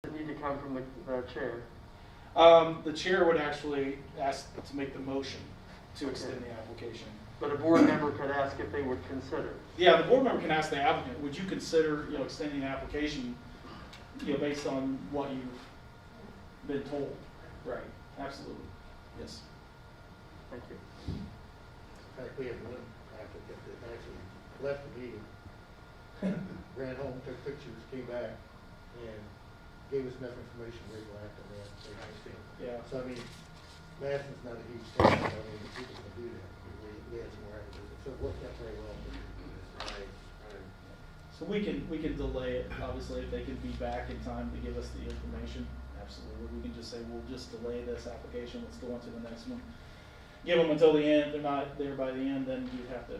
Does it need to come from the chair? The chair would actually ask to make the motion to extend Okay. the application. But a board member could ask if they would consider. Yeah, the board member can ask the applicant, would you consider, extending the application, based on what you've been told? Right, absolutely, yes. Thank you. In fact, we had one applicant that actually left the meeting, ran home, took pictures, came back, and gave us enough information to after that. They understand. Yeah. So, I mean, Madison's not a huge town, so I mean, people can do that. We had some more applicants, so it worked out very well. So we can delay it, obviously, if they can be back in time to give us the information, absolutely. We can just say, we'll just delay this application, let's go on to the next one. Give them until the end, if they're not there by the end, then you'd have to,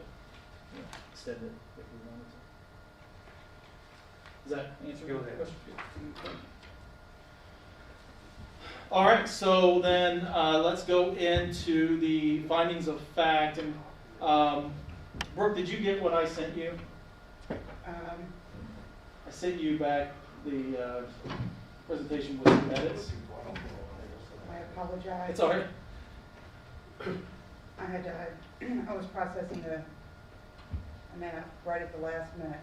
extend it if we wanted to. Does that answer your question? All right, so then let's go into the findings of fact. And Brooke, did you get what I sent you? I sent you back the presentation with some edits. I apologize. It's all right. I was processing a map right at the last minute.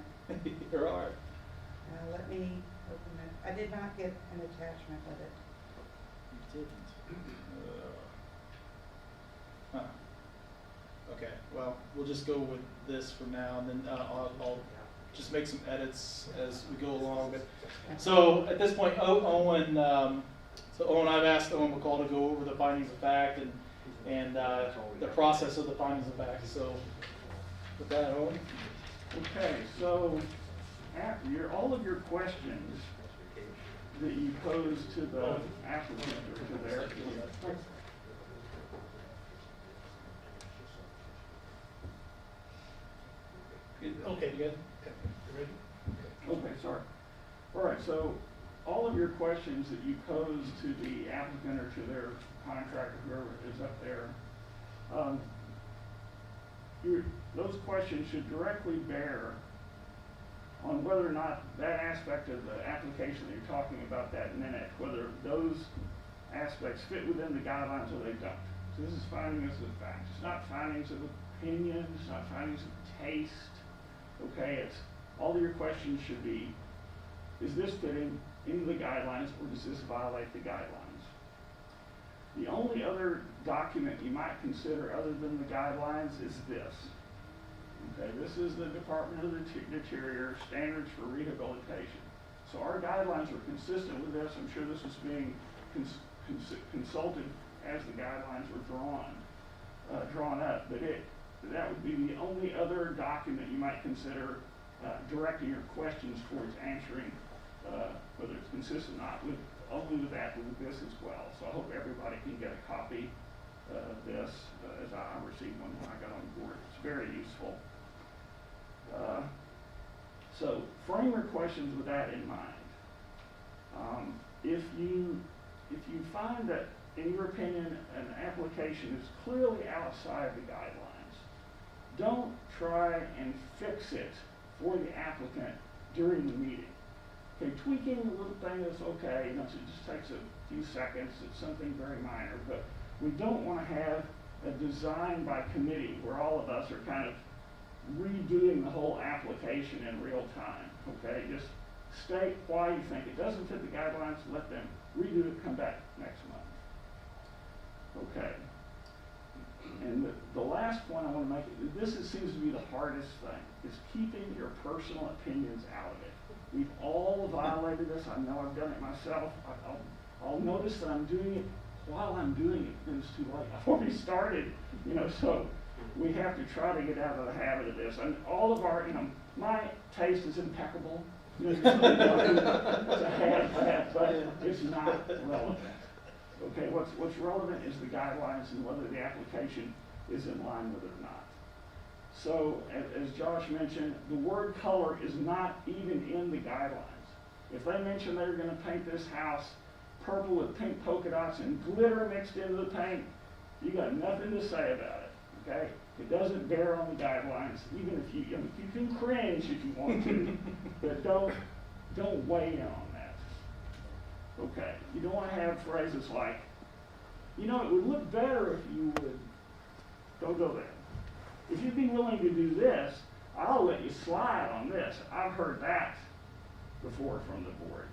You're all right. Let me open it. I did not get an attachment with it. You didn't. Okay, well, we'll just go with this for now, and then I'll just make some edits as we go along. But so at this point, Owen, I've asked Owen McCall to go over the findings of fact and the process of the findings of fact. So with that, Owen. Okay, so after all of your questions that you posed to the applicant or to their Okay, you good? Okay, sorry. All right, so all of your questions that you posed to the applicant or to their contractor, whoever is up there, those questions should directly bear on whether or not that aspect of the application that you're talking about that minute, whether those aspects fit within the guidelines or they don't. So this is findings of fact. It's not findings of opinion, it's not findings of taste. Okay, it's all of your questions should be, is this fitting into the guidelines or does this violate the guidelines? The only other document you might consider other than the guidelines is this. Okay, this is the Department of the Interior Standards for Rehabilitation. So our guidelines are consistent with this. I'm sure this is being consulted as the guidelines were drawn up, but that would be the only other document you might consider directing your questions towards answering whether it's consistent or not, only with that, with this as well. So I hope everybody can get a copy of this as I received one when I got on board. It's very useful. So frame your questions with that in mind. If you find that, in your opinion, an application is clearly outside the guidelines, don't try and fix it for the applicant during the meeting. Okay, tweaking a little thing is okay, it just takes a few seconds, it's something very minor, but we don't want to have a design by committee where all of us are kind of redoing the whole application in real time, okay? Just state why you think it doesn't fit the guidelines, let them redo it, come back next month. Okay. And the last point I want to make, seems to be the hardest thing, is keeping your personal opinions out of it. We've all violated this. I know I've done it myself. I'll notice that I'm doing it while I'm doing it, and it's too late. I've already started, so we have to try to get out of the habit of this. And all of our, my taste is impeccable. It's a hat, but it's not relevant. Okay, what's relevant is the guidelines and whether the application is in line with it or not. So, as Josh mentioned, the word color is not even in the guidelines. If they mention they're going to paint this house purple with pink polka dots and glitter mixed into the paint, you got nothing to say about it, okay? It doesn't bear on the guidelines, even if you can cringe if you want to, but don't weigh in on that. Okay, you don't want to have phrases like, you know, it would look better if you would, don't go there. If you'd be willing to do this, I'll let you slide on this. I've heard that before from the board.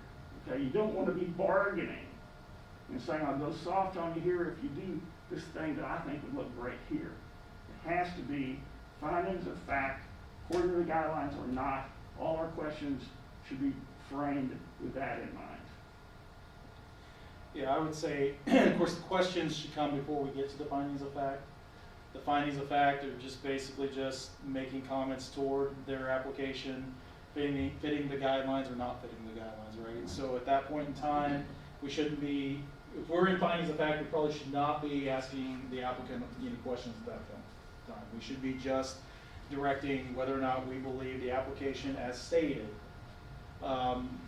Okay, you don't want to be bargaining and saying, I'll go soft on you here if you do this thing that I think would look great here. It has to be findings of fact, according to the guidelines or not. All our questions should be framed with that in mind. Yeah, I would say, of course, the questions should come before we get to the findings of fact. The findings of fact are just basically just making comments toward their application, fitting the guidelines or not fitting the guidelines, right? So at that point in time, we shouldn't be, if we're in findings of fact, we probably should not be asking the applicant any questions at that point in time. We should be just directing whether or not we believe the application as stated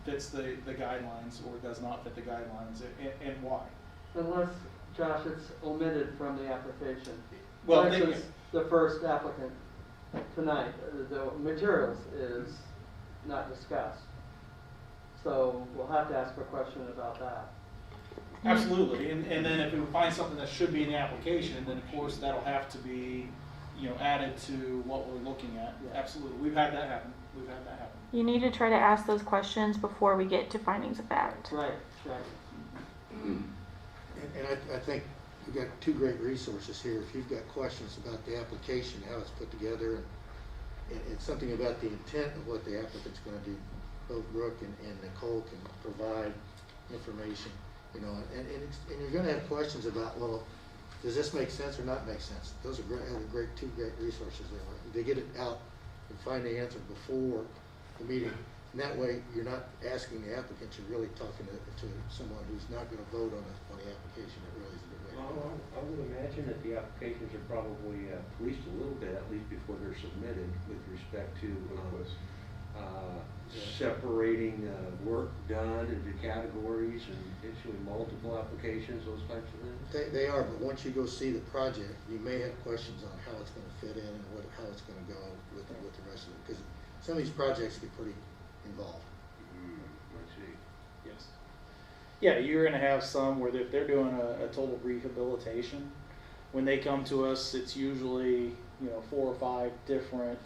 fits the guidelines or does not fit the guidelines, and why. Unless, Josh, it's omitted from the application. Well, For instance, the first applicant tonight, the materials is not discussed. So we'll have to ask a question about that. Absolutely, and then if we find something that should be in the application, then of course that'll have to be, added to what we're looking at. Yeah. Absolutely, we've had that happen. You need to try to ask those questions before we get to findings of fact. Right. And I think we've got two great resources here. If you've got questions about the application, how it's put together, and something about the intent of what the applicant's going to do, both Brooke and Nicole can provide information, and you're going to have questions about, well, does this make sense or not make sense? Those are two great resources there. They get it out and find the answer before the meeting. And that way, you're not asking the applicant, you're really talking to someone who's not going to vote on the application. It really is a good way. Well, I would imagine that the applications are probably policed a little bit, at least before they're submitted, with respect to separating work done into categories and issuing multiple applications, those types of things. They are, but once you go see the project, you may have questions on how it's going to fit in and how it's going to go with the rest of it. Because some of these projects get pretty involved. I see. Yes. Yeah, you're going to have some where if they're doing a total rehabilitation, when they come to us, it's usually 4 or 5 different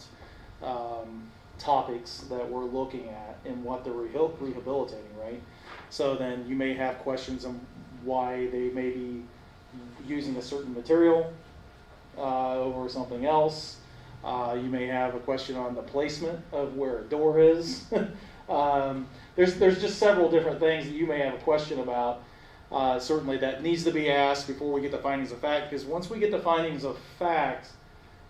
topics that we're looking at and what they're rehabilitating, right? So then you may have questions on why they may be using a certain material over something else. You may have a question on the placement of where a door is. There's just several different things that you may have a question about. Certainly that needs to be asked before we get the findings of fact, because once we get the findings of fact,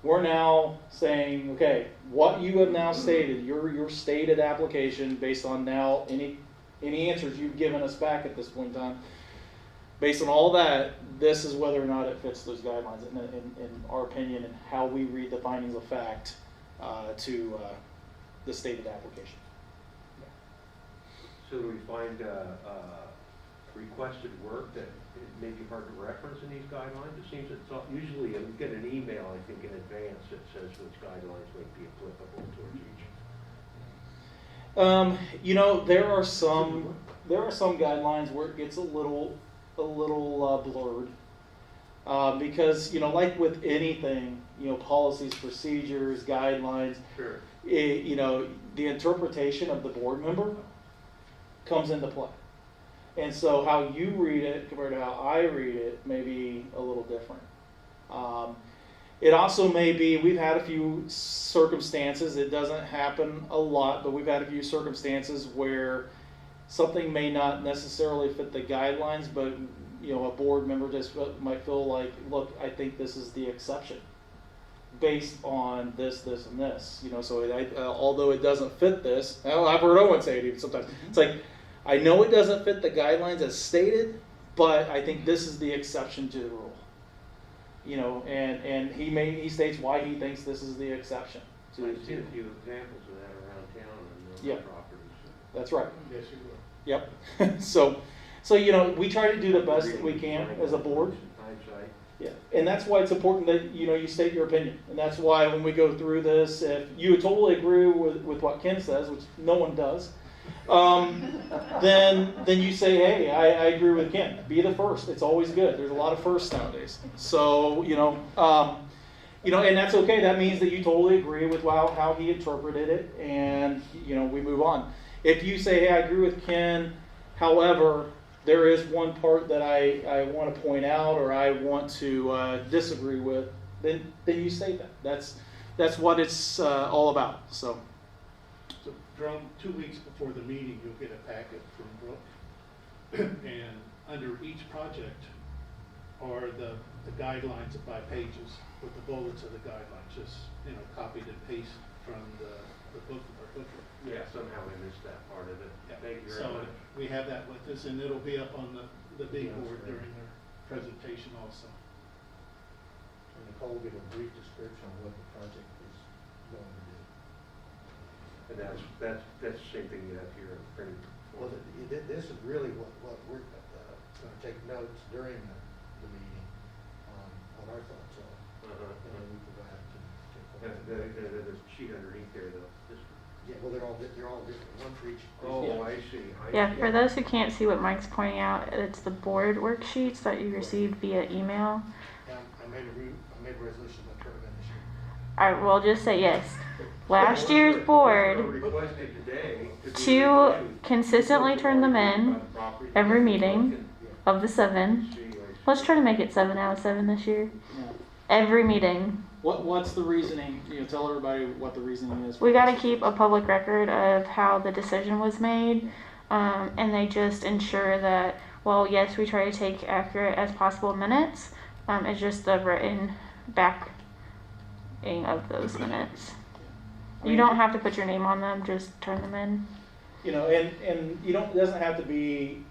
we're now saying, okay, what you have now stated, your stated application based on now any answers you've given us back at this point in time, based on all that, this is whether or not it fits those guidelines in our opinion and how we read the findings of fact to the stated application. So do we find requested work that it may be hard to reference in these guidelines? It seems it's usually we get an email, I think, in advance that says which guidelines might be applicable towards each. There are some guidelines where it gets a little blurred because like with anything, policies, procedures, guidelines. Sure. The interpretation of the board member comes into play. And so how you read it compared to how I read it may be a little different. It also may be, we've had a few circumstances, it doesn't happen a lot, but we've had a few circumstances where something may not necessarily fit the guidelines, but a board member just might feel like, look, I think this is the exception based on this, and this. So although it doesn't fit this, I've heard Owen say it even sometimes. It's like, I know it doesn't fit the guidelines as stated, but I think this is the exception to the rule. And he states why he thinks this is the exception. So I've seen a few examples of that around town on Yeah. properties. That's right. Yes, you will. Yep. So we try to do the best that we can as a board. Hindsight. Yeah, and that's why it's important that you state your opinion, and that's why when we go through this, if you totally agree with what Ken says, which no one does, then you say, hey, I agree with Ken. Be the first. It's always good. There's a lot of firsts nowadays. So, and that's okay. That means that you totally agree with how he interpreted it, and, we move on. If you say, hey, I agree with Ken, however, there is one part that I want to point out or I want to disagree with, then you say that. That's what it's all about. So Jerome, 2 weeks before the meeting, you'll get a packet from Brooke, and under each project are the guidelines by pages with the bullets of the guidelines, just copied and pasted from the book or booklet. Yeah, somehow we missed that part of it. Yeah. Thank you very So much. we have that with us, and it'll be up on the big board during their presentation also. And Nicole will give a brief description of what the project is going to do. And that's the same thing you have here in printed Well, form. this is really what we're going to take notes during the meeting on what our thoughts are. And then we provide There's a sheet underneath there though. yeah, well, they're all different, one for each. Oh, I see. Yeah, for those who can't see what Mike's pointing out, it's the board worksheets that you received via email. I made a resolution to turn them in this year. I will just say yes. Last year's board Requested today to consistently turn them in every meeting of the 7. Let's try to make it 7 out of 7 this year. Every meeting. what's the reasoning? Tell everybody what the reasoning is. We got to keep a public record of how the decision was made, and they just ensure that, well, yes, we try to take accurate as possible minutes. It's just the written backing of those minutes. You don't have to put your name on them, just turn them in. And you don't. It doesn't have to be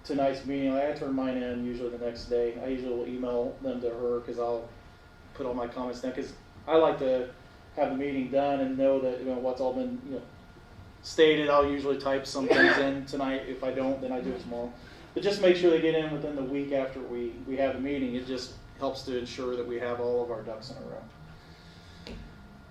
tonight's meeting. I turn mine in usually the next day. I usually will email them to her because I'll put all my comments down because I like to have the meeting done and know that what's all been stated. I'll usually type some things in tonight. If I don't, then I do it tomorrow. But just make sure they get in within the week after we have the meeting. It just helps to ensure that we have all of our ducks in a row.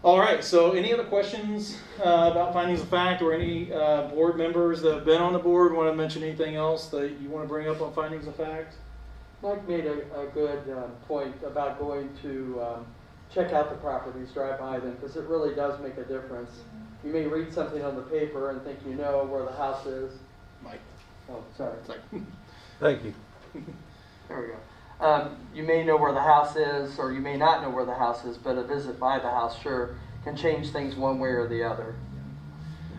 All right, so any other questions about findings of fact, or any board members that have been on the board want to mention anything else that you want to bring up on findings of fact? Mike made a good point about going to check out the properties, drive by them, because it really does make a difference. You may read something on the paper and think you know where the house is. Mike. Oh, sorry. It's like, Thank you. There we go. You may know where the house is, or you may not know where the house is, but a visit by the house sure can change things one way or the other.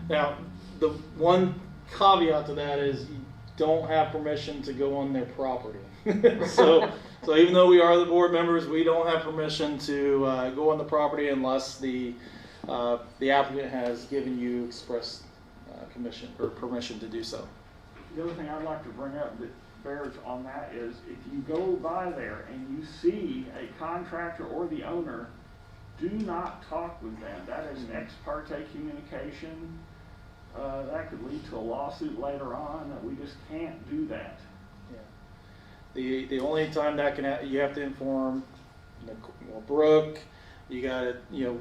now, the one caveat to that is you don't have permission to go on their property. so even though we are the board members, we don't have permission to go on the property unless the applicant has given you express commission or permission to do so. The other thing I'd like to bring up that bears on that is if you go by there and you see a contractor or the owner, do not talk with them. That is an ex parte communication. That could lead to a lawsuit later on. We just can't do that. Yeah. The only time that can you have to inform Brooke. You got to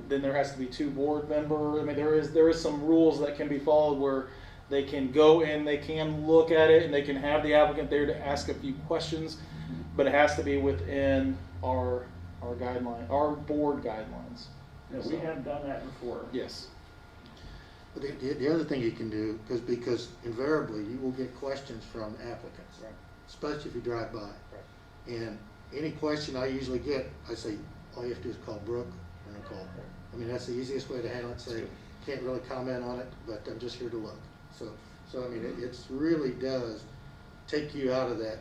then there has to be 2 board members. I mean there is some rules that can be followed where they can go in, they can look at it, and they can have the applicant there to ask a few questions, but it has to be within our guideline, our board guidelines. Yeah, we have done that before. Yes. But the other thing you can do, because invariably you will get questions from applicants, especially if you drive by. And any question I usually get, I say, all you have to do is call Brooke or Nicole. I mean, that's the easiest way to handle it. Say, can't really comment on it, but I'm just here to look. So I mean, it really does take you out of that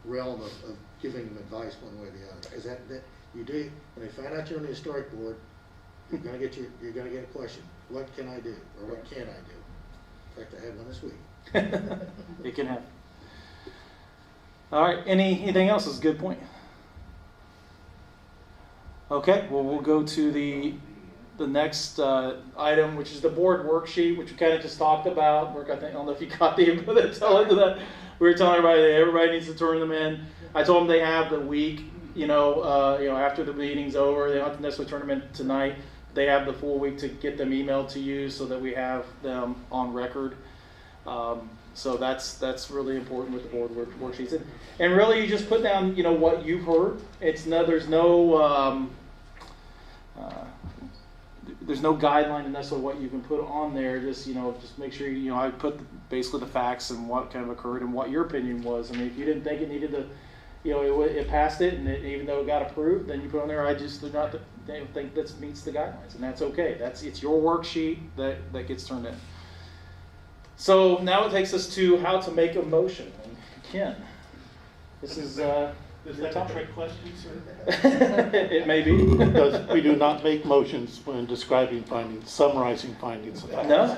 realm of giving them advice one way or the other. Because that you do, when they find out you're on the historic board, you're gonna get a question. What can I do, or what can I do? In fact, I had one this week. It can happen. All right. Anything else? Is a good point. Okay. Well, we'll go to the next item, which is the board worksheet, which we kind of just talked about. I don't know if you got the info that tell into that. We were telling everybody that everybody needs to turn them in. I told them they have the week, after the meeting's over. They don't have to necessarily turn them in tonight. They have the full week to get them emailed to you so that we have them on record. So that's really important with the board worksheets. And really, you just put down, you know, what you've heard. There's no guideline to necessarily what you can put on there. Just make sure I put basically the facts and what kind of occurred and what your opinion was. I mean, if you didn't think it needed to, it passed it, and even though it got approved, then you put on there, I just do not think that meets the guidelines, and that's okay. It's your worksheet that gets turned in. So now it takes us to how to make a motion. And Ken, this is Is your that a topic. trick question, sir? It may be. Because we do not make motions when describing findings, summarizing findings of facts. No,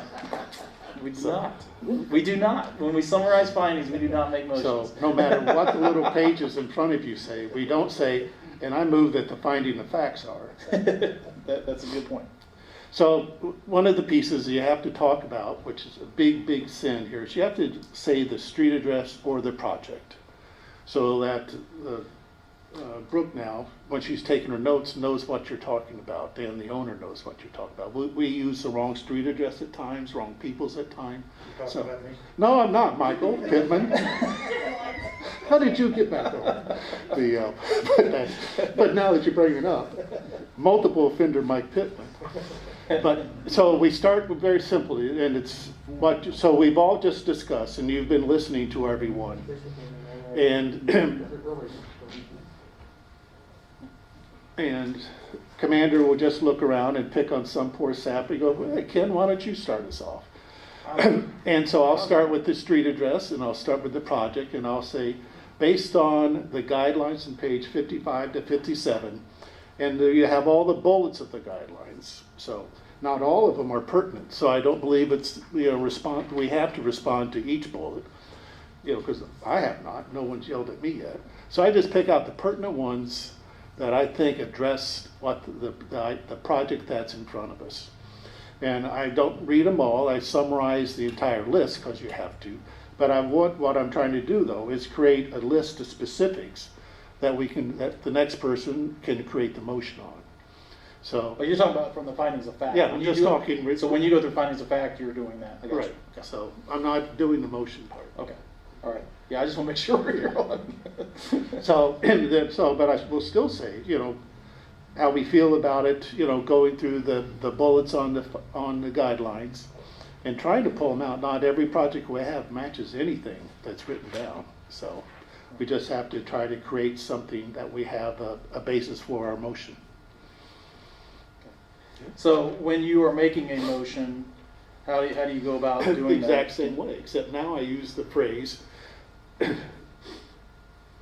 we do not. We do not. When we summarize findings, we do not make motions. So no matter what the little pages in front of you say, we don't say, and I move that the finding of facts are. That's a good point. So one of the pieces you have to talk about, which is a big, big sin here, is you have to say the street address or the project. So that Brooke now, when she's taking her notes, knows what you're talking about, and the owner knows what you're talking about. We use the wrong street address at times, wrong peoples at times. You talking about me? No, I'm not, Michael Pittman. How did you get back on? But now that you bring it up, multiple offender Mike Pittman. But so we start with very simply, and it's so we've all just discussed, and you've been listening to everyone, and Commander will just look around and pick on some poor sap and go, "Hey, Ken, why don't you start us off?" And so I'll start with the street address, and I'll start with the project, and I'll say, based on the guidelines on page 55 to 57, and you have all the bullets of the guidelines. So not all of them are pertinent. So I don't believe it's we have to respond to each bullet, because I have not. No one's yelled at me yet. So I just pick out the pertinent ones that I think address what the project that's in front of us. And I don't read them all. I summarize the entire list because you have to. But what I'm trying to do though is create a list of specifics that the next person can create the motion on. So. But you're talking about from the findings of fact. Yeah, I'm just talking. So when you go through findings of fact, you're doing that. I got Right. you. Okay. So I'm not doing the motion part. Okay. All right. Yeah, I just want to make sure you're on. But I will still say, how we feel about it, going through the bullets on the guidelines and trying to pull them out. Not every project we have matches anything that's written down. So we just have to try to create something that we have a basis for our motion. So when you are making a motion, how do you go about doing The that? exact same way, except now I use the phrase,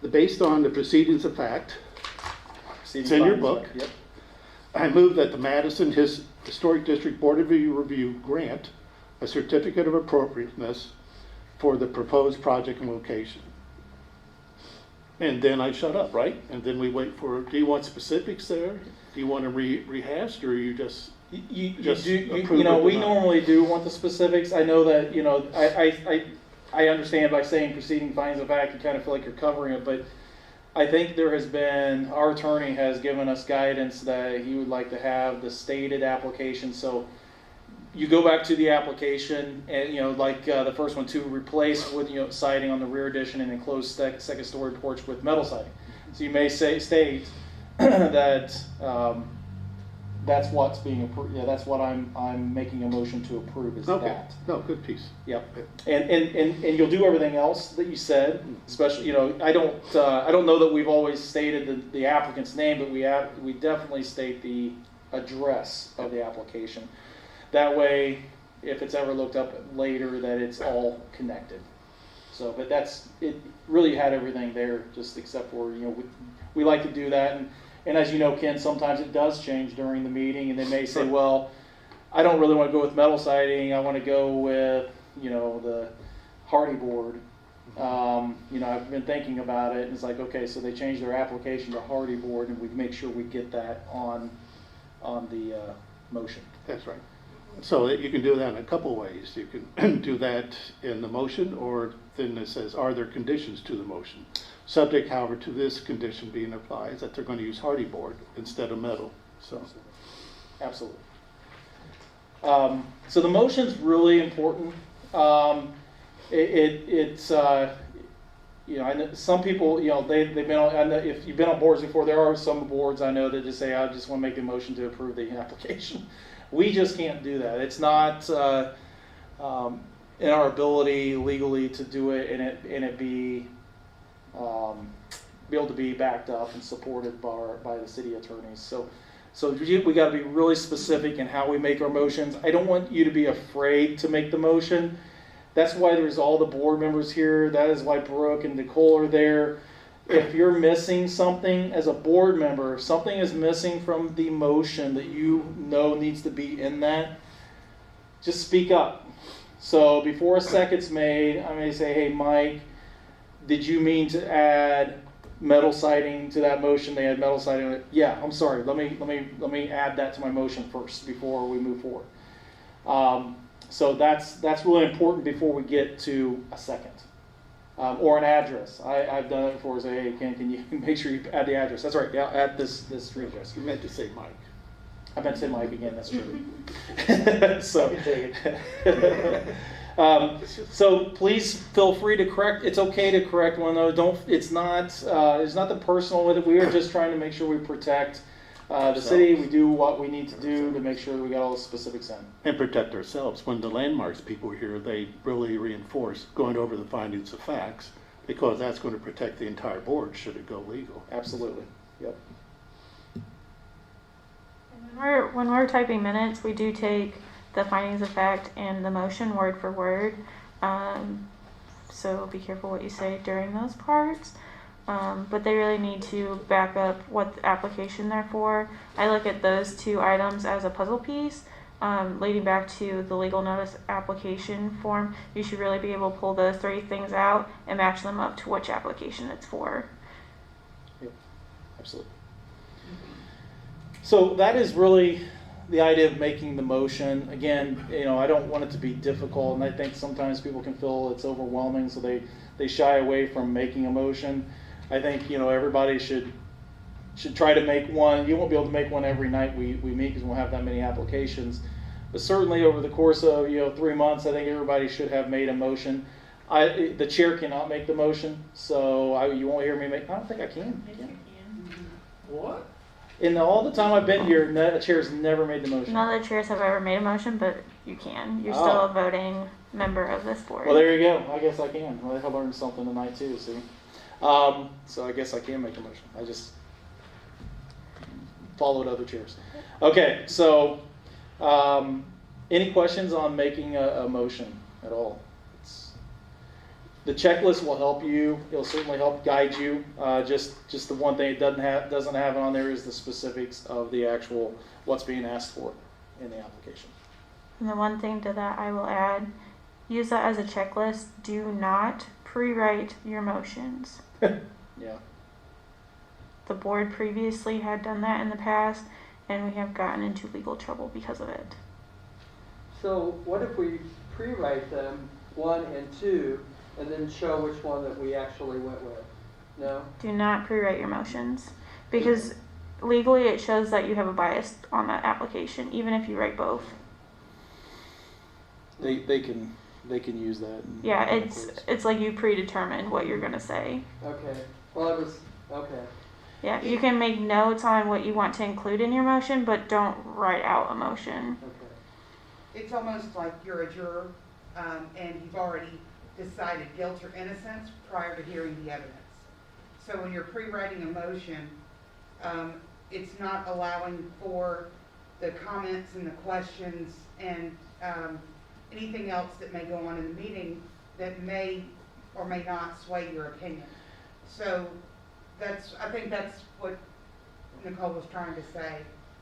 based on the proceedings of fact, it's in your book. Yep. I move that the Madison Historic District Board of Review grant a certificate of appropriateness for the proposed project and location. And then I shut up, right? And then we wait do you want specifics there? Do you want to rehashed, or you just We approve it? normally do want the specifics. I know that, I understand by saying preceding findings of fact, you kind of feel like you're covering it, but I think our attorney has given us guidance that he would like to have the stated application. So you go back to the application and, the first one, to replace with, siding on the rear addition and enclosed second story porch with metal siding. So you may state that that's what's being approved. Yeah, that's what I'm making a motion to approve is Okay. that. No, good piece. Yep. And you'll do everything else that you said, especially, I don't know that we've always stated the applicant's name, but we definitely state the address of the application. That way, if it's ever looked up later, that it's all connected. So, but it really had everything there, just except for, we like to do that. And as you know, Ken, sometimes it does change during the meeting, and they may say, well, I don't really want to go with metal siding. I want to go with, the hardy board. I've been thinking about it, and it's like, okay, so they changed their application to hardy board, and we make sure we get that on the motion. That's right. So you can do that in a couple ways. You can do that in the motion, or then it says, are there conditions to the motion? Subject, however, to this condition being applied, is that they're going to use hardy board instead of metal. So, Absolutely. So the motion's really important. it's you know, I know some people, you know, they've been on, I know if you've been on boards before, there are some boards I know that just say, I just want to make a motion to approve the application. We just can't do that. It's not in our ability legally to do it and it be able to be backed up and supported by the city attorneys. So we got to be really specific in how we make our motions. I don't want you to be afraid to make the motion. That's why there's all the board members here. That is why Brooke and Nicole are there. If you're missing something as a board member, if something is missing from the motion that you know needs to be in that, just speak up. So before a second's made, I may say, hey, Mike, did you mean to add metal siding to that motion? They had metal siding on it. Yeah, I'm sorry. Let me add that to my motion first before we move forward. So that's really important before we get to a second. Or an address. I've done it before. Say, hey, can you make sure you add the address? That's right. Yeah, add this street address. You meant to say Mike. I meant to say Mike again. That's true. So please feel free to correct. It's okay to correct one another. It's not the personal with it. We are just trying to make sure we protect the city. We do what we need to do to make sure that we got all the specifics in. And protect ourselves. When the landmarks people are here, they really reinforce going over the findings of facts, because that's going to protect the entire board should it go legal. Absolutely. Yep. When we're typing minutes, we do take the findings of fact and the motion word for word. So be careful what you say during those parts. But they really need to back up what the application they're for. I look at those two items as a puzzle piece. Leading back to the legal notice application form, you should really be able to pull those three things out and match them up to which application it's for. Yep. Absolutely. So that is really the idea of making the motion. Again, you know, I don't want it to be difficult, and I think sometimes people can feel it's overwhelming, so they shy away from making a motion. I think, you know, everybody should try to make one. You won't be able to make one every night we meet because we'll have that many applications. But certainly over the course of 3 months, I think everybody should have made a motion. The chair cannot make the motion, so you won't hear me make. I don't think I can. Yes, you can. What? In all the time I've been here, a chair's never made the motion. None of the chairs have ever made a motion, but you can. You're still a voting member of this board. Well, there you go. I guess I can. Well, I learned something tonight too, see? So I guess I can make a motion. I just followed other chairs. Okay, so any questions on making a motion at all? The checklist will help you. It'll certainly help guide you. Just the one thing it doesn't have on there is the specifics of the actual what's being asked for in the application. And the one thing to that I will add, use that as a checklist. Do not pre-write your motions. Yeah. The board previously had done that in the past, and we have gotten into legal trouble because of it. So what if we pre-write them, 1 and 2, and then show which one that we actually went with? No? Do not pre-write your motions, because legally it shows that you have a bias on that application, even if you write both. They can use that. Yeah, it's like you predetermined what you're gonna say. Okay. Well, it was, okay. Yeah, you can make notes on what you want to include in your motion, but don't write out a motion. Okay. It's almost like you're a juror, and you've already decided guilt or innocence prior to hearing the evidence. So when you're pre-writing a motion, it's not allowing for the comments and the questions and anything else that may go on in the meeting that may or may not sway your opinion. So I think that's what Nicole was trying to say.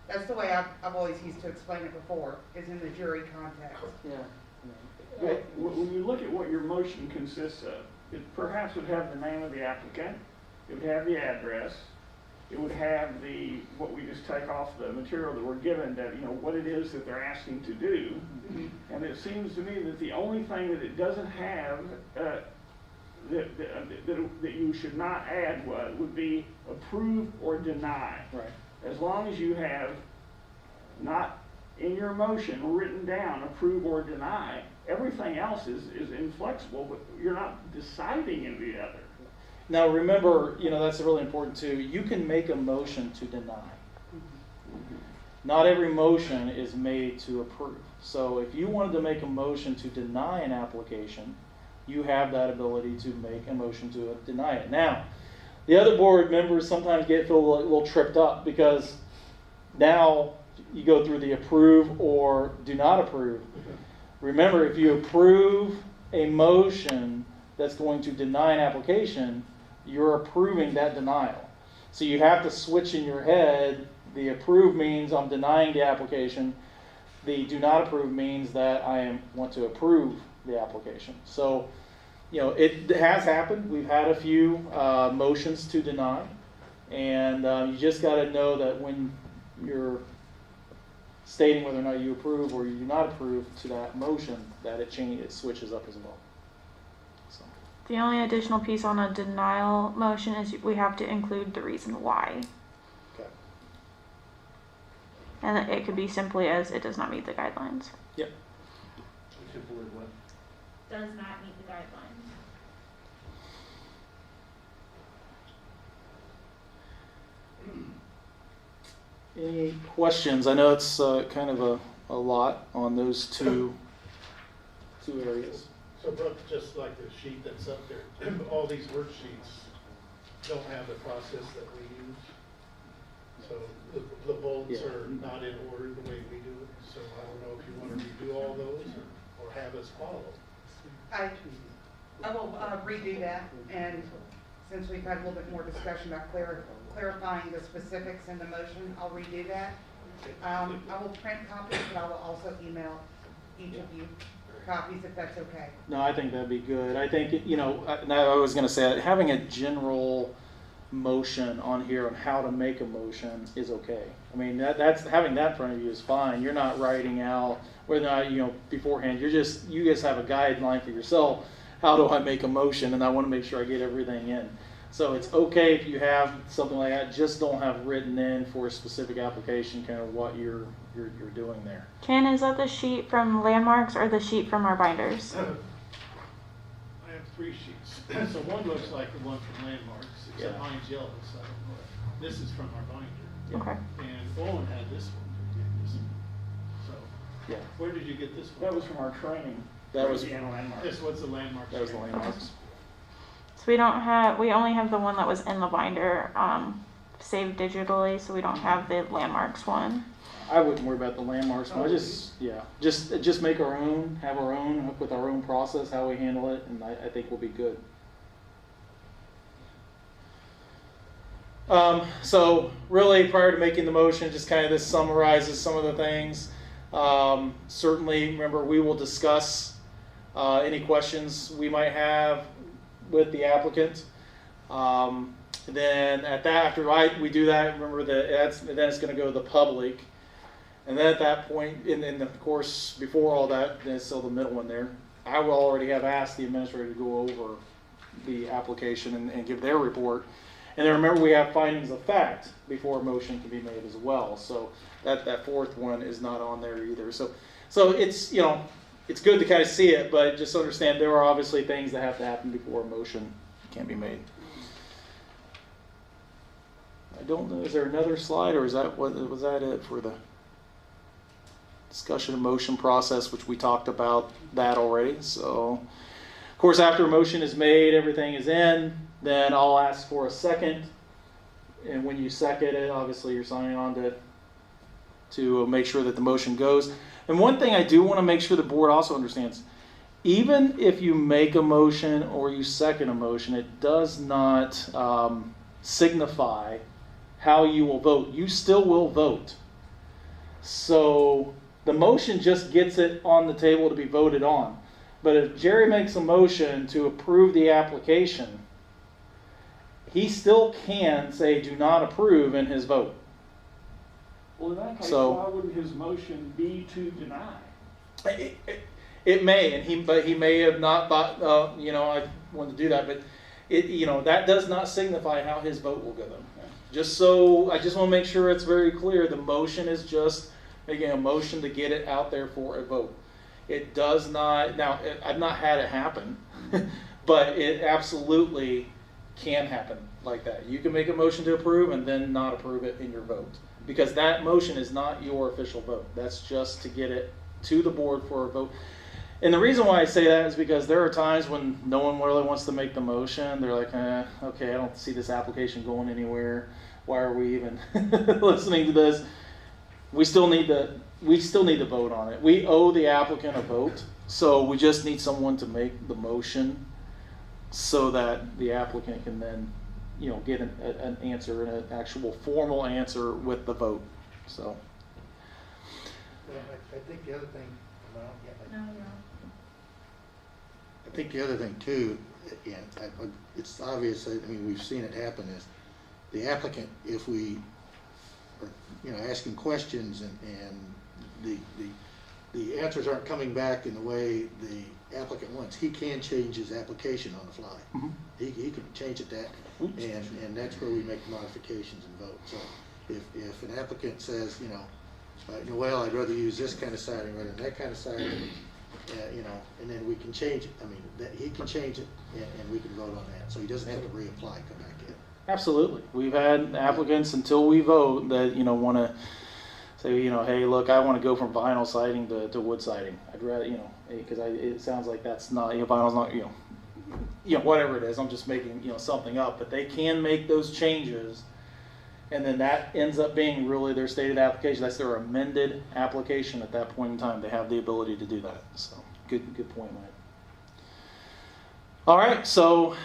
That's the way I've always used to explain it before, is in the jury context. Yeah. When you look at what your motion consists of, it perhaps would have the name of the applicant, it would have the address, it would have what we just take off the material that we're given, that, what it is that they're asking to do. Mm-hmm. And it seems to me that the only thing that it doesn't have, that you should not add would be approve or deny. Right. As long as you have not in your motion, written down, approve or deny. Everything else is inflexible, but you're not deciding in the other. Now remember, that's really important too. You can make a motion to deny. Not every motion is made to approve. So if you wanted to make a motion to deny an application, you have that ability to make a motion to deny it. Now, the other board members sometimes feel a little tripped up because now you go through the approve or do not approve. Remember, if you approve a motion that's going to deny an application, you're approving that denial. So you have to switch in your head. The approve means I'm denying the application. The do not approve means that I want to approve the application. So, it has happened. We've had a few motions to deny, and you just got to know that when you're stating whether or not you approve or you do not approve to that motion, that it switches up as well. So. The only additional piece on a denial motion is we have to include the reason why. Okay. And it could be simply as it does not meet the guidelines. Yep. Simple as what? Does not meet the guidelines. Any questions? I know it's kind of a lot on those two areas. So Brooke, just like the sheet that's up there, all these worksheets don't have the process that we use. So the bullets Yeah. are not in order the way we do it. So I don't know if you want to redo all those or have us follow. I will redo that, and since we've had a little bit more discussion about clarifying the specifics in the motion, I'll redo that. I will print copies, but I will also email each of you copies if that's okay. No, I think that'd be good. I think, I was going to say that having a general motion on here on how to make a motion is okay. I mean, that's having that in front of you is fine. You're not writing out whether or not, beforehand. You just have a guideline for yourself. How do I make a motion? And I want to make sure I get everything in. So it's okay if you have something like that. Just don't have written in for a specific application kind of what you're doing there. Ken, is that the sheet from Landmarks or the sheet from our binders? I have 3 sheets. So one looks like the one from Landmarks, except Yeah. mine's yellow, so I don't know. This is from our binder. Okay. And Owen had this one. So Yeah. where did you get this one? That was from our training. That was in Landmarks. This was the Landmarks. That was the landmarks. So we only have the one that was in the binder, saved digitally, so we don't have the Landmarks one. I wouldn't worry about the landmarks. I just make our own, have our own with our own process how we handle it, and I think we'll be good. So really, prior to making the motion, just kind of this summarizes some of the things. Certainly, remember, we will discuss any questions we might have with the applicant. Then after we do that, remember then it's going to go to the public. And then at that point, and of course, before all that, there's still the middle one there. I will already have asked the administrator to go over the application and give their report. And then remember, we have findings of fact before a motion can be made as well. So that fourth one is not on there either. So it's it's good to kind of see it, but just understand there are obviously things that have to happen before a motion can be made. I don't know. Is there another slide, or was that it for the discussion of motion process, which we talked about that already? So, of course, after a motion is made, everything is in. Then I'll ask for a second, and when you second it, obviously you're signing on to make sure that the motion goes. And one thing I do want to make sure the board also understands, even if you make a motion or you second a motion, it does not signify how you will vote. You still will vote. So the motion just gets it on the table to be voted on. But if Jerry makes a motion to approve the application, he still can say do not approve in his vote. Well, in that case, So- why wouldn't his motion be to deny? It may, but he may have not thought, I wanted to do that, but that does not signify how his vote will go. I just want to make sure it's very clear. The motion is just making a motion to get it out there for a vote. It does not, now, I've not had it happen, but it absolutely can happen like that. You can make a motion to approve and then not approve it in your vote. Because that motion is not your official vote. That's just to get it to the board for a vote. And the reason why I say that is because there are times when no one really wants to make the motion. They're like, okay, I don't see this application going anywhere. Why are we even listening to this? We still need to vote on it. We owe the applicant a vote, so we just need someone to make the motion so that the applicant can then, get an answer, an actual formal answer with the vote. So. Well, I think the other thing, well, yeah, No, you're I think the other thing too, it's obvious, I mean, we've seen it happen, is the applicant, if we are, asking questions and the answers aren't coming back in the way the applicant wants, he can change his application on the fly. Mm-hmm. He can change it and that's where we make modifications and vote. So if an applicant says, well, I'd rather use this kind of siding rather than that kind of siding, and then we can change it. I mean, he can change it, and we can vote on that. So he doesn't have to reapply, come back in. Absolutely. We've had applicants until we vote that, want to say, hey, look, I want to go from vinyl siding to wood siding. I'd rather, because it sounds like that's not, vinyl's not, whatever it is. I'm just making, something up. But they can make those changes, and then that ends up being really their stated application. That's their amended application at that point in time. They have the ability to do that. So good point, Mike. All right, so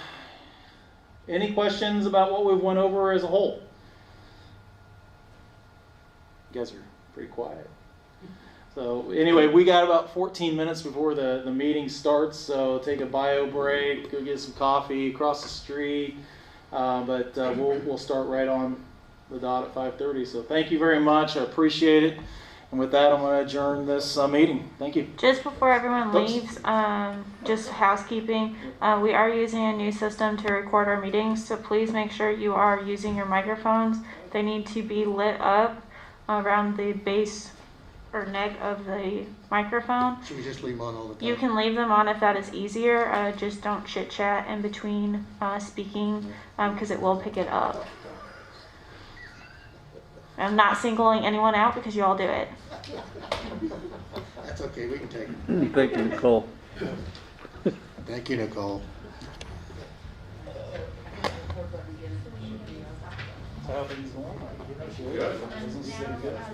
any questions about what we've went over as a whole? You guys are pretty quiet. So anyway, we got about 14 minutes before the meeting starts, so take a bio break, go get some coffee across the street, but we'll start right on the dot at 5:30. So thank you very much. I appreciate it. And with that, I'm going to adjourn this meeting. Thank you. Just before everyone Oops. leaves, just housekeeping. We are using a new system to record our meetings, so please make sure you are using your microphones. They need to be lit up around the base or neck of the microphone. Should we just leave them on all the time? You can leave them on if that is easier. Just don't chit chat in between speaking, because it will pick it up. I'm not singling anyone out because you all do it. That's okay, we can take it. Thank you, Nicole. Thank you, Nicole. How things going? Good. Business is getting good.